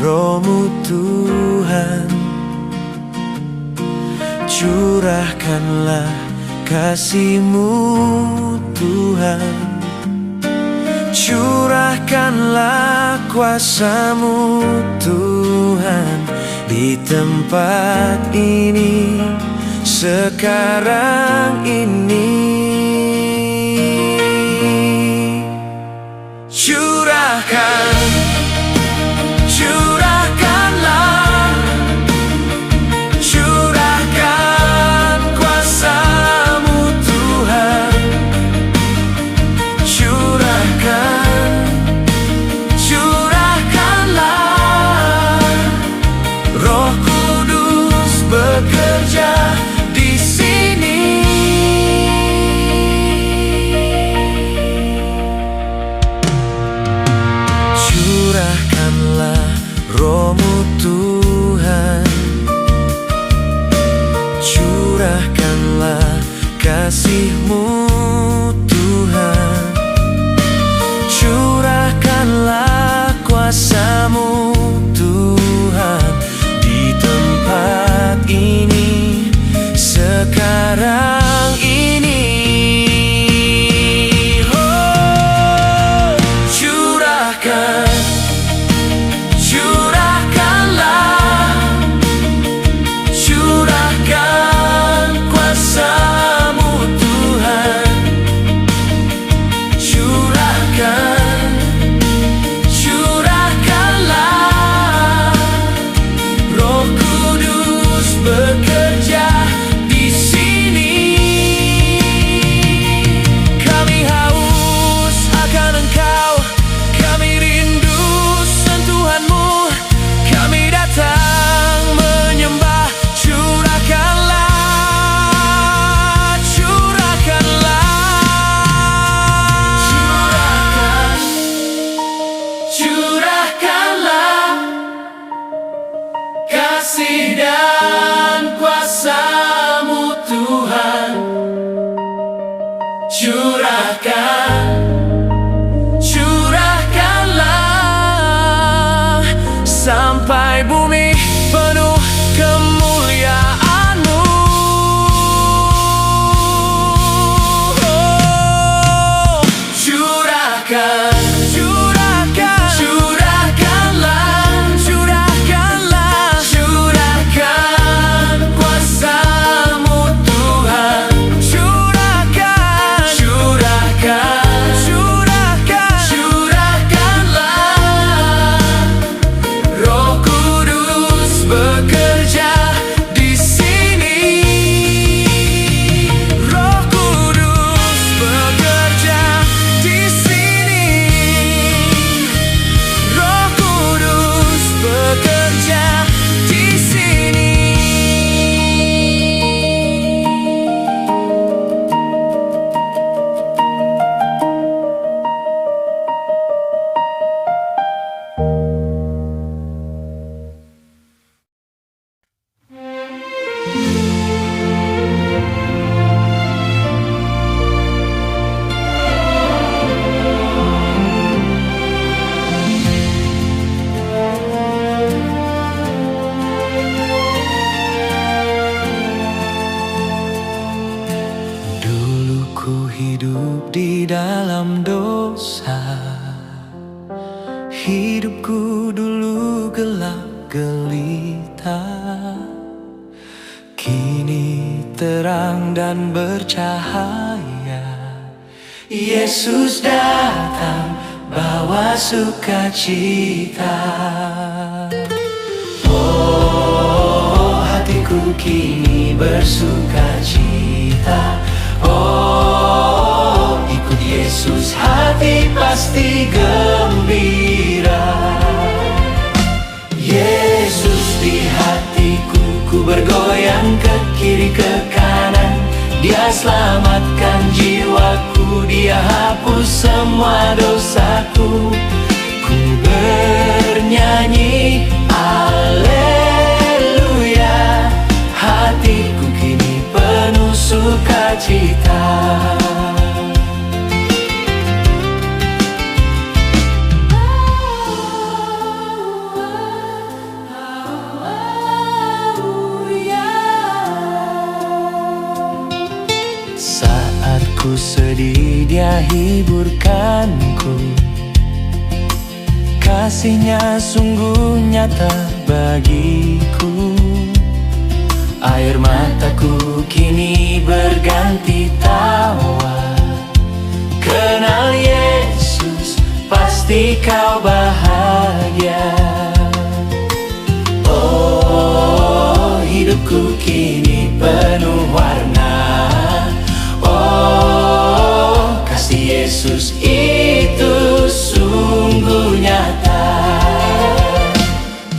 Roh-Mu Tuhan. Curahkanlah kasih-Mu Tuhan. Curahkanlah kuasa-Mu Tuhan di tempat ini sekarang ini. Curahkan kuasa-Mu Tuhan. Curahkanlah Roh Kudus bekerja di sini. Curahkanlah Roh-Mu Tuhan. Curahkanlah kasih-Mu Tuhan. Curahkanlah kuasa-Mu Tuhan di tempat ini sekarang ini. Oh, curahkan kuasa-Mu Tuhan. Curahkanlah Roh Kudus bekerja di sini. Kami haus akan Engkau, kami rindu sentuhan-Mu, kami datang menyembah. Curahkanlah kasih dan kuasa-Mu Tuhan. Curahkanlah sampai bumi penuh kemuliaan-Mu. Oh, curahkan kuasa-Mu Tuhan. Curahkanlah Roh Kudus bekerja di sini. Roh Kudus bekerja di sini. Roh Kudus bekerja di sini. Dulu ku hidup di dalam dosa, hidupku dulu gelap gelita. Kini terang dan bercahaya. Yesus datang bawa sukacita. Oh, hatiku kini bersukacita. Oh, ikut Yesus hati pasti gembira. Yesus di hatiku, ku bergoyang ke kiri ke kanan. Dia selamatkan jiwaku, Dia hapus semua dosaku. Ku bernyanyi Haleluya, hatiku kini penuh sukacita. Dia hiburkanku. Kasih-Nya sungguh nyata bagiku. Air mataku kini berganti tawa. Kenal Yesus, pasti kau bahagia. Oh, hidupku kini penuh warna. Oh, kasih Yesus itu sungguh nyata.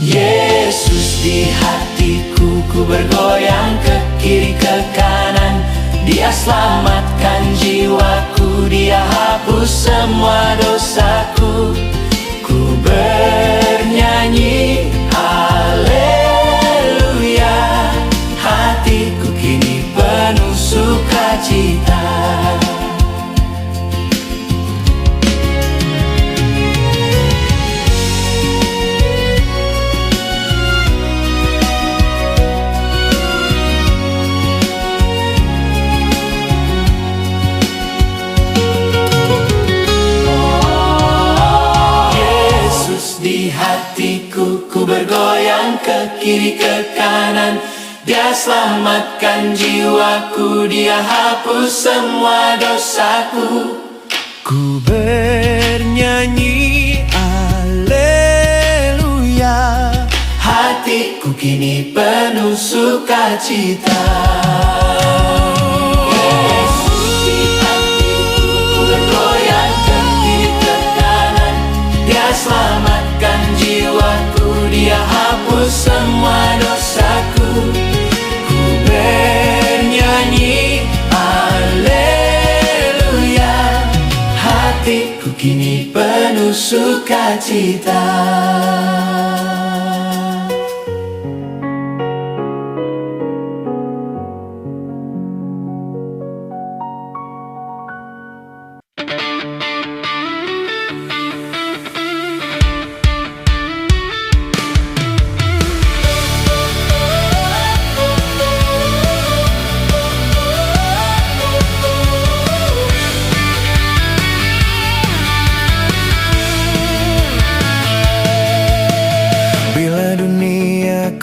Yesus di hatiku, ku bergoyang ke kiri ke kanan. Dia selamatkan jiwaku, Dia hapus semua dosaku. Ku bernyanyi haleluya. Hatiku kini penuh sukacita. Di hatiku, ku bergoyang ke kiri ke kanan. Dia selamatkan jiwaku, Dia hapus semua dosaku. Ku bernyanyi haleluya. Hatiku kini penuh sukacita. Yesus di hatiku, ku bergoyang ke kiri ke kanan. Dia selamatkan jiwaku, Dia hapus semua dosaku. Ku bernyanyi haleluya. Hatiku kini penuh sukacita.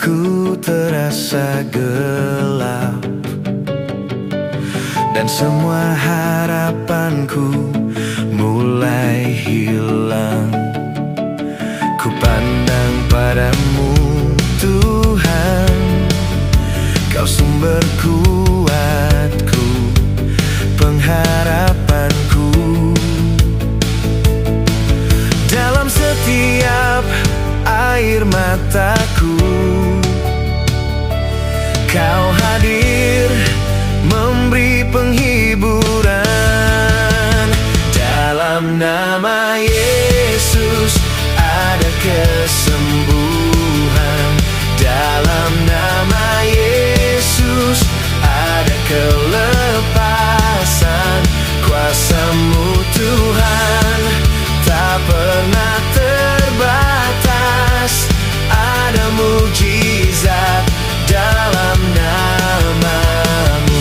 Ku terasa gelap dan semua harapanku mulai hilang. Ku pandang padamu Tuhan, Kau sumber kuatku, pengharapanku. Dalam setiap air mataku, Kau hadir memberi penghiburan. Dalam nama Yesus ada kesembuhan. Dalam nama Yesus ada kelepasan. Kuasa-Mu Tuhan tak pernah terbatas. Ada mujizat dalam nama-Mu.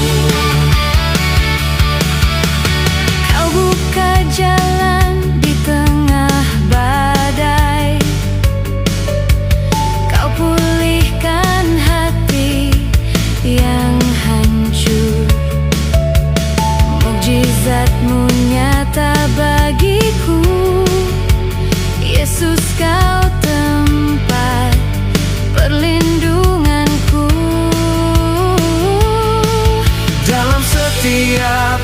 Kau buka jalan di tengah badai. Kau pulihkan hati yang hancur. Mukjizat-Mu nyata bagiku. Yesus, Kau tempat perlindunganku. Dalam setiap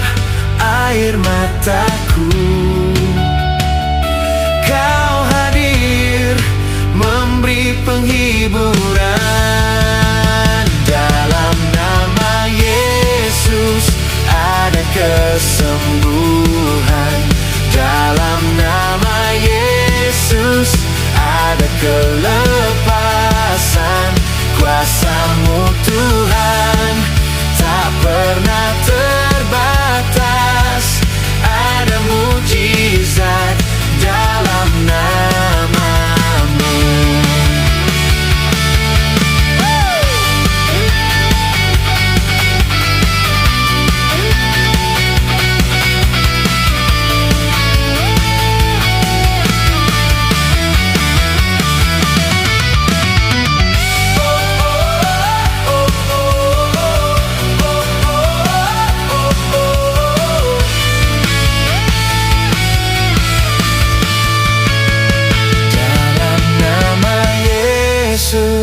air mataku, Kau hadir memberi penghiburan. Dalam nama Yesus ada kesembuhan. Dalam nama Yesus ada kelepasan. Kuasa-Mu Tuhan tak pernah terbatas. Ada mujizat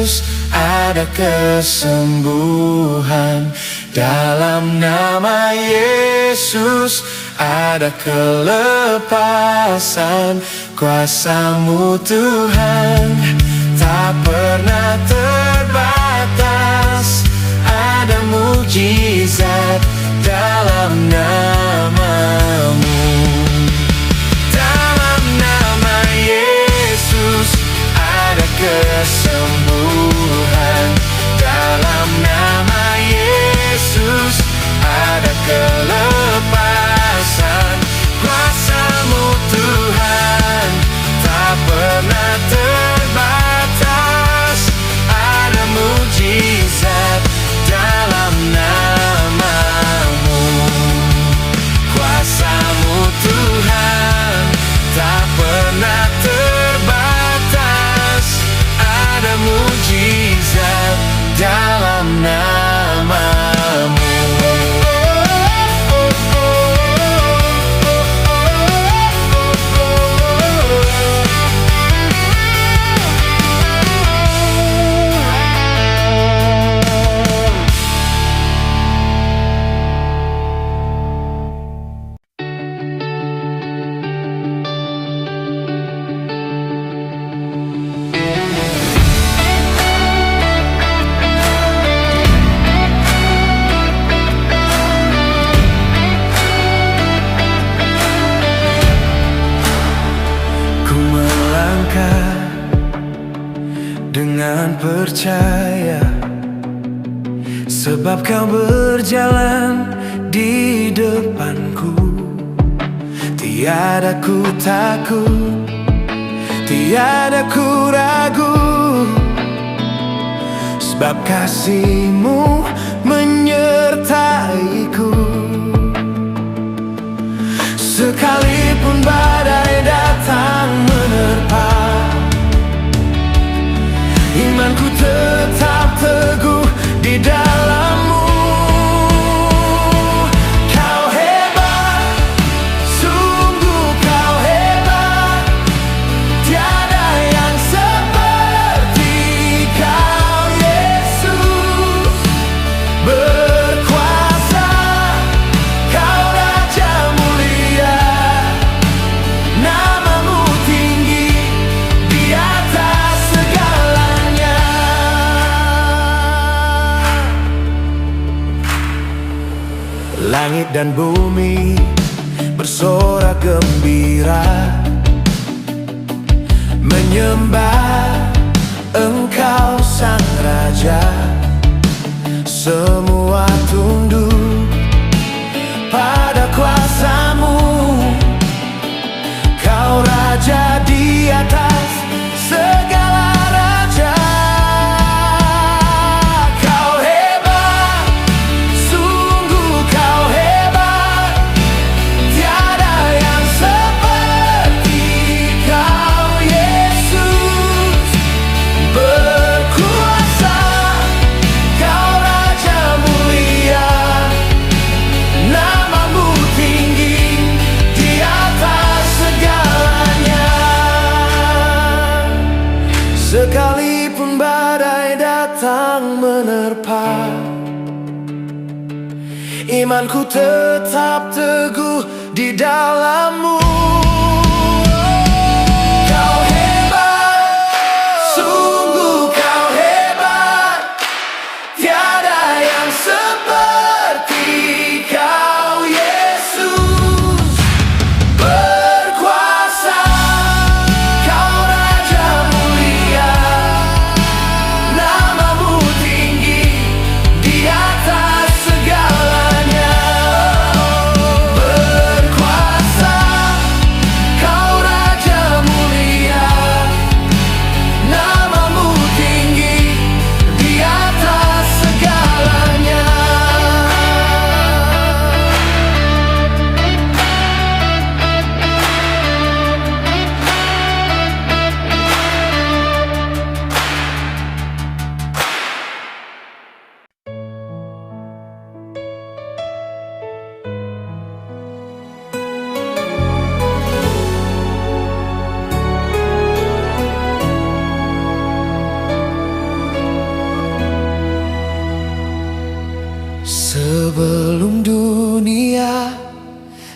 Yesus ada kesembuhan. Dalam nama Yesus ada kelepasan. Kuasa-Mu Tuhan tak pernah terbatas. Ada mujizat dalam nama-Mu. Dalam nama Yesus ada kesembuhan. Dalam nama Yesus ada kelepasan. Kuasa-Mu Tuhan tak pernah terbatas. Ada mujizat dalam nama-Mu. Kuasa-Mu Tuhan tak pernah terbatas. Ada mujizat dalam nama-Mu. Dengan percaya, sebab Kau berjalan di depanku. Tiada ku takut, tiada ku ragu, sebab kasih-Mu menyertaiku. Sekalipun badai datang menerpa, imanku tetap teguh di dalam-Mu. Kau hebat, sungguh Kau hebat. Tiada yang seperti Kau, Yesus. Berkuasa, Kau Raja mulia. Nama-Mu tinggi di atas segalanya. Langit dan bumi bersorak gembira, menyembah Engkau Sang Raja. Semua tunduk pada kuasa-Mu. Kau Raja di atas segala raja. Kau hebat, sungguh Kau hebat. Tiada yang seperti Kau, Yesus. Berkuasa, Kau Raja mulia. Nama-Mu tinggi di atas segalanya. Sekalipun badai datang menerpa, imanku tetap teguh di dalam-Mu. Kau hebat, sungguh Kau hebat. Tiada yang seperti Kau, Yesus. Berkuasa, Kau Raja mulia. Nama-Mu tinggi di atas segalanya. Berkuasa,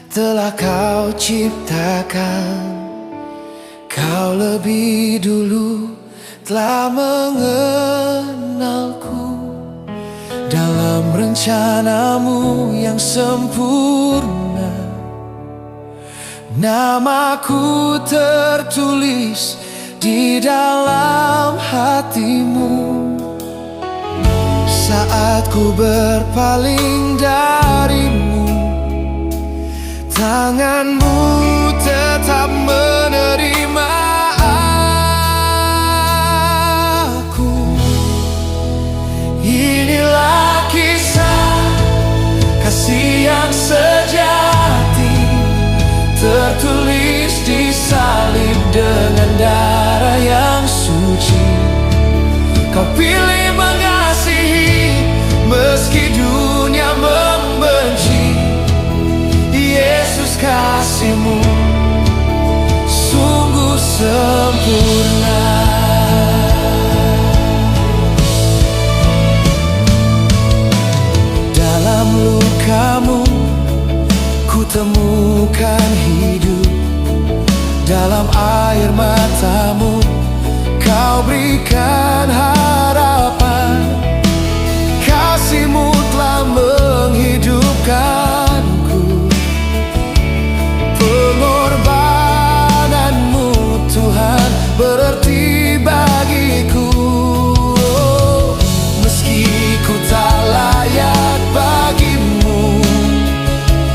telah kau ciptakan. Kau lebih dulu telah mengenalku dalam rencanamu yang sempurna. Namaku tertulis di dalam hatimu. Saat ku berpaling darimu, tanganmu tetap menerima aku. Inilah kisah kasih yang sejati, tertulis di salib dengan darah yang suci. Kau pilih mengasihi meski dunia membenci. Yesus, kasih-Mu sungguh sempurna. Dalam lukamu ku temukan hidup, dalam air matamu kau berikan harapan. Kasih-Mu telah menghidupkanku, pengorbananmu Tuhan berarti bagiku. Meski ku tak layak bagimu,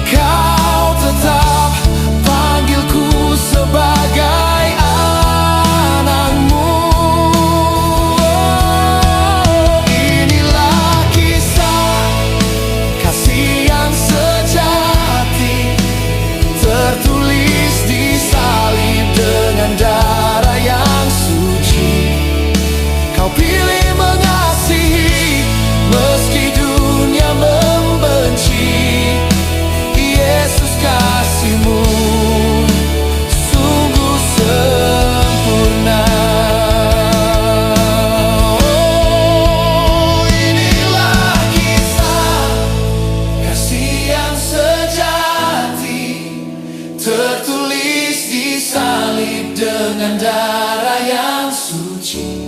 kau tetap panggilku sebagai anakmu. Inilah kisah kasih yang sejati, tertulis di salib dengan darah yang suci. Kau pilih mengasihi meski dunia membenci. Yesus, kasih-Mu sungguh sempurna. Oh, inilah kisah kasih yang sejati, tertulis di salib dengan darah yang suci.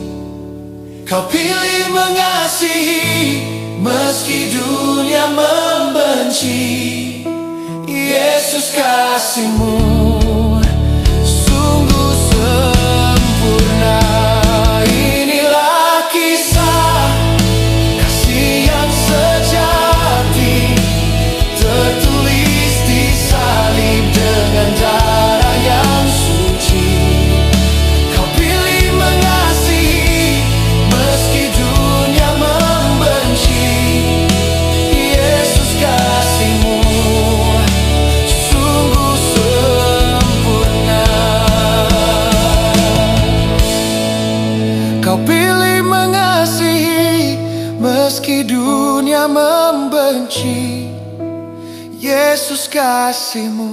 Kau pilih mengasihi meski dunia membenci. Yesus, kasih-Mu sungguh sempurna. Inilah kisah kasih yang sejati, tertulis di salib dengan darah yang suci. Kau pilih mengasihi meski dunia membenci. Yesus, kasih-Mu sungguh sempurna. Kau pilih mengasihi meski dunia membenci. Yesus, kasih-Mu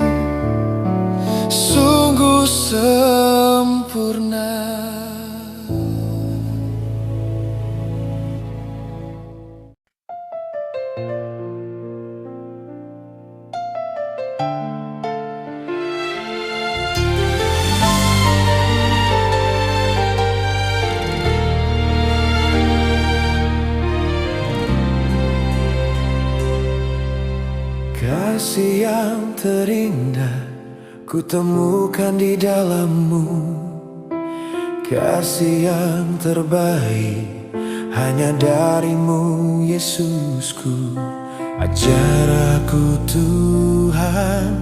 sungguh sempurna. Kasih yang terindah ku temukan di dalam-Mu. Kasih yang terbaik hanya dari-Mu, Yesusku. Ajar aku Tuhan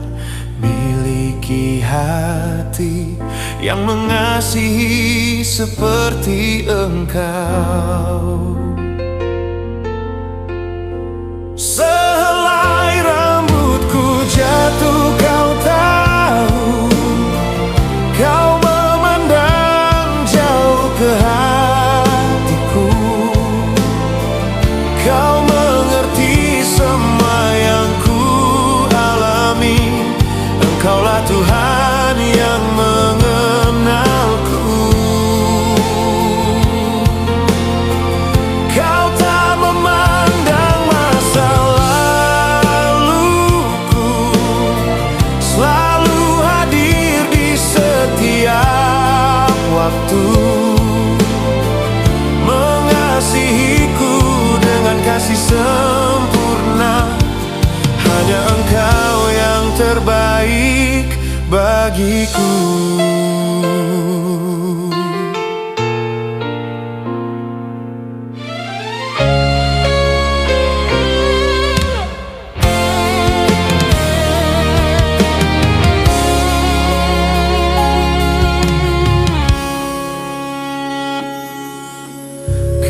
miliki hati yang mengasihi seperti Engkau. Sehelai rambutku jatuh, Kau tahu. Kau memandang jauh ke hatiku. Kau mengerti semua yang ku alami. Engkaulah Tuhan yang mengenalku.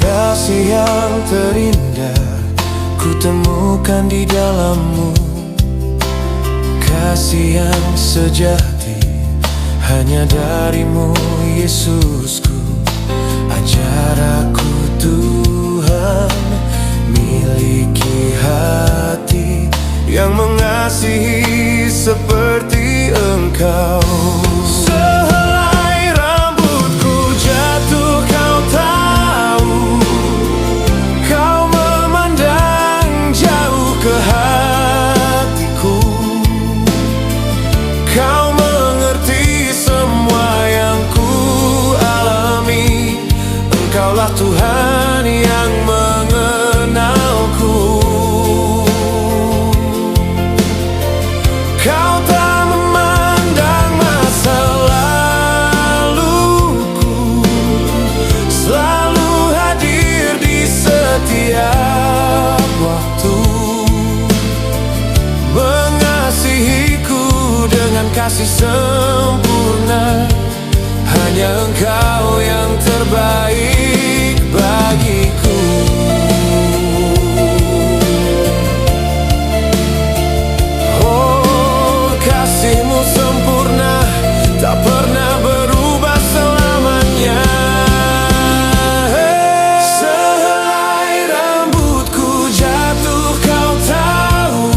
Kasih yang terindah ku temukan di dalam-Mu. Kasih yang sejati hanya dari-Mu, Yesusku. Ajar aku Tuhan, miliki hati yang mengasihi seperti Engkau. Sehelai rambutku jatuh, Kau tahu. Kau memandang jauh ke hatiku. Kau mengerti semua yang ku alami. Engkaulah Tuhan yang mengenalku. Kau tak memandang masa laluku, selalu hadir di setiap waktu, mengasihiku dengan kasih sempurna. Hanya Engkau yang terbaik bagiku. Oh, kasih-Mu sempurna, tak pernah berubah selamanya. Sehelai rambutku jatuh, Kau tahu.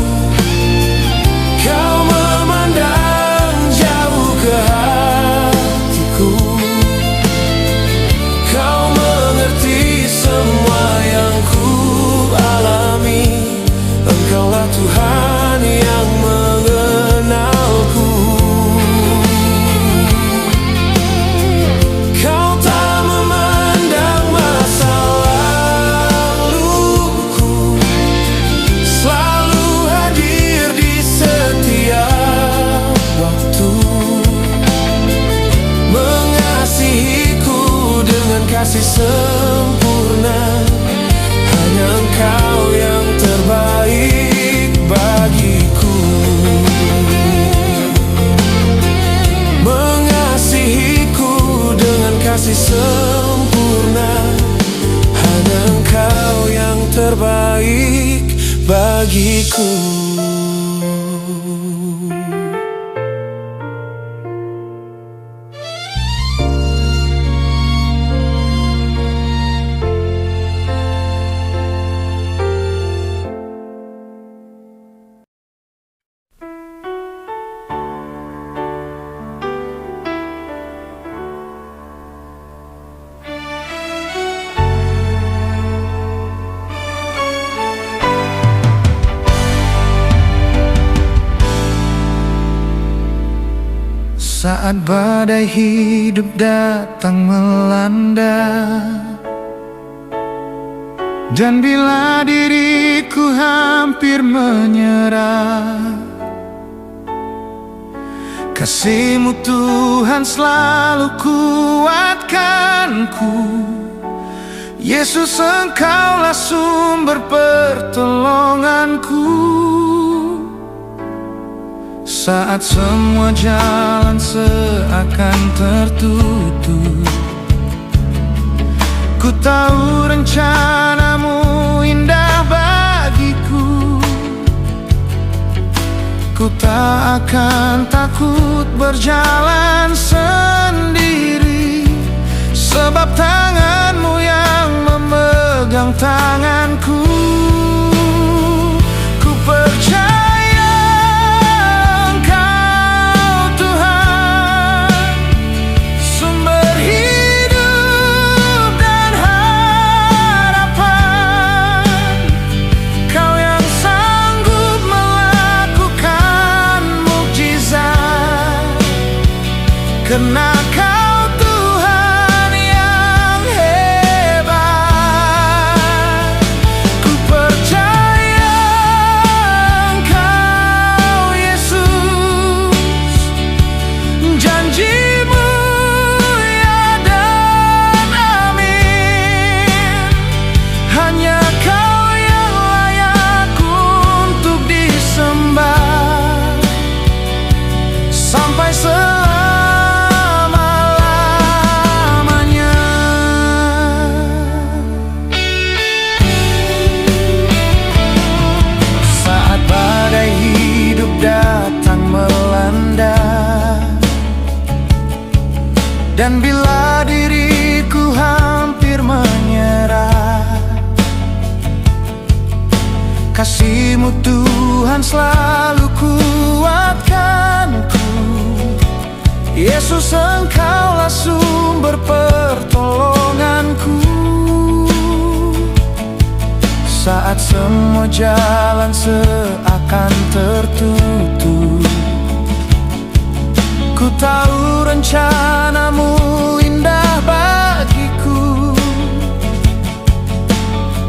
Kau memandang jauh ke hatiku. Kau mengerti semua yang ku alami. Engkaulah Tuhan yang mengenalku. Kau tak memandang masa laluku, selalu hadir di setiap waktu, mengasihiku dengan kasih sempurna. Hanya Engkau yang terbaik bagiku. Mengasihiku dengan kasih sempurna. Hanya Engkau yang terbaik bagiku. Saat badai hidup datang melanda, dan bila diriku hampir menyerah, kasih-Mu Tuhan selalu kuatkanku. Yesus, Engkaulah sumber pertolonganku. Saat semua jalan seakan tertutup, ku tahu rencana-Mu indah bagiku. Ku tak akan takut berjalan sendiri, sebab tangan-Mu yang memegang tanganku. Ku percaya karena Kau Tuhan yang hebat. Ku percaya Engkau Yesus, janji-Mu ya dan amin. Hanya Kau yang layak untuk disembah sampai selama selalu kuatkanku. Yesus, Engkaulah sumber pertolonganku. Saat semua jalan seakan tertutup, ku tahu rencana-Mu indah bagiku.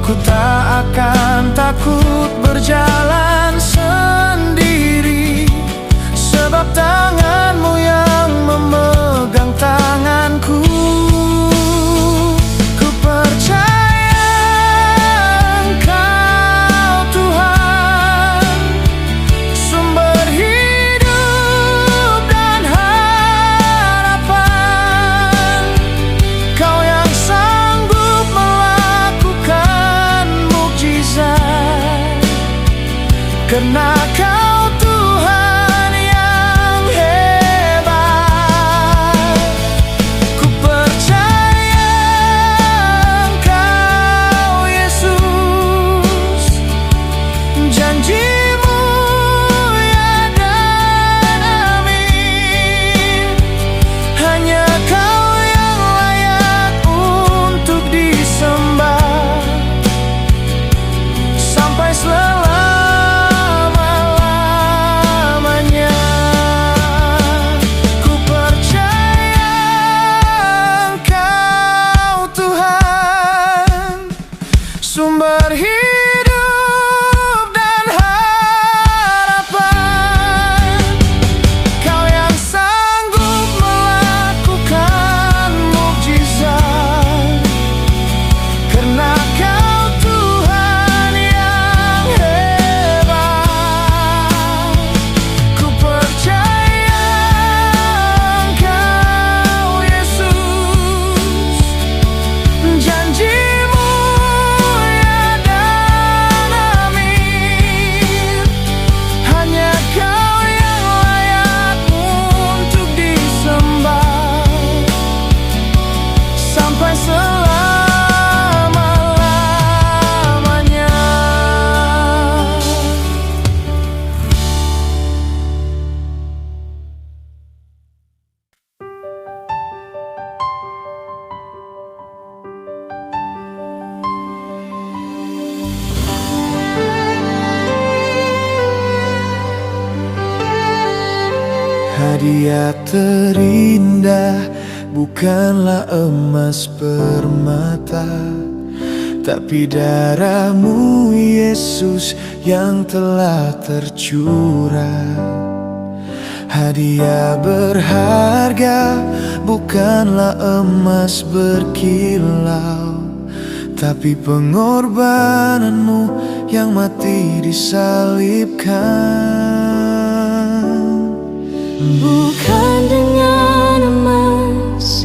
Ku tak akan takut berjalan sendiri, sebab tangan-Mu yang memegang tanganku. Ku percaya Engkau Tuhan, sumber hidup dan harapan. Kau yang sanggup melakukan mukjizat, karena Kau Tuhan yang hebat. Ku percaya Engkau Yesus, janji-Mu ya dan amin. Hanya Kau yang layak untuk disembah sampai selama-lamanya. Ku percaya Engkau Tuhan, sumber hidup dan harapan. Kau yang sanggup melakukan mukjizat, karena Kau Tuhan yang hebat. Ku percaya Engkau Yesus, janji-Mu ya dan amin. Hanya Kau yang layak untuk disembah sampai selama-lamanya. Hadiah terindah bukanlah emas permata, tapi darah-Mu Yesus yang telah tercurah. Hadiah berharga bukanlah emas berkilau, tapi pengorbanan-Mu yang mati disalibkan. Bukan dengan emas,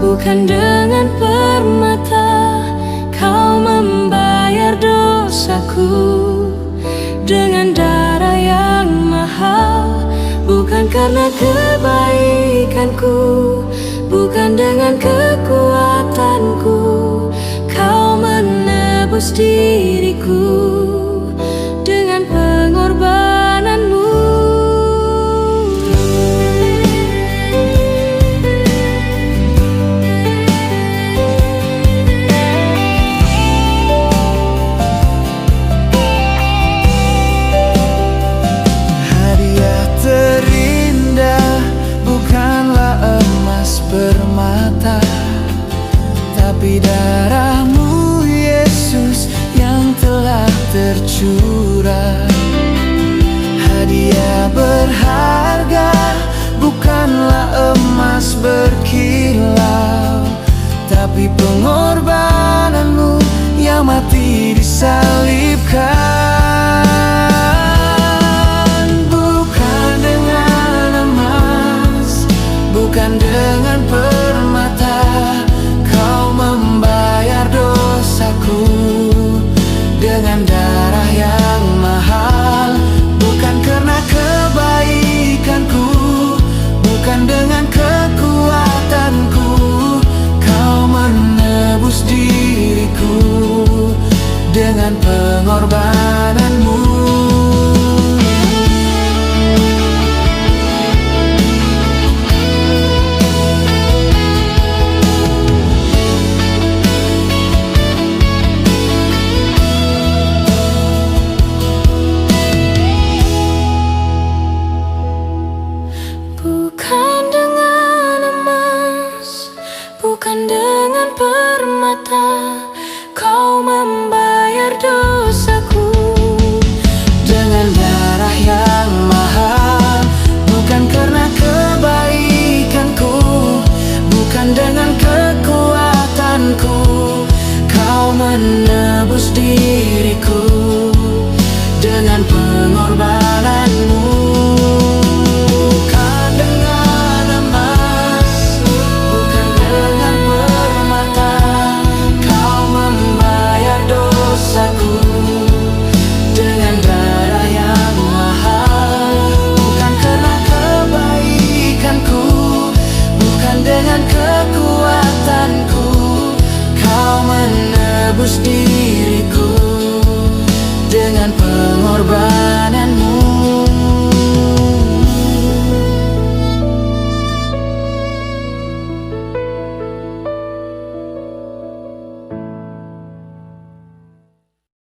bukan dengan permata, Kau membayar dosaku dengan darah yang mahal. Bukan karena kebaikanku, bukan dengan kekuatanku, Kau menebus diriku dengan pengorbanan-Mu. Hadiah terindah bukanlah emas permata, tapi darah-Mu Yesus yang telah tercurah. Hadiah berharga bukanlah emas berkilau, tapi pengorbanan-Mu yang mati disalibkan. Bukan dengan emas, bukan dengan permata, Kau membayar dosaku dengan darah yang mahal. Bukan karena kebaikanku, bukan dengan kekuatanku, Kau menebus diriku dengan pengorbanan-Mu. Kau membayar dosaku dengan darah yang mahal, bukan karena kebaikanku, bukan dengan kekuatanku. Kau menebus diriku dengan pengorbananmu. Bukan dengan emas, bukan dengan permata, kau membayar dosaku dengan darah yang mahal, bukan karena kebaikanku, bukan dengan kekuatanku. Kau menebus diriku dengan pengorbanan.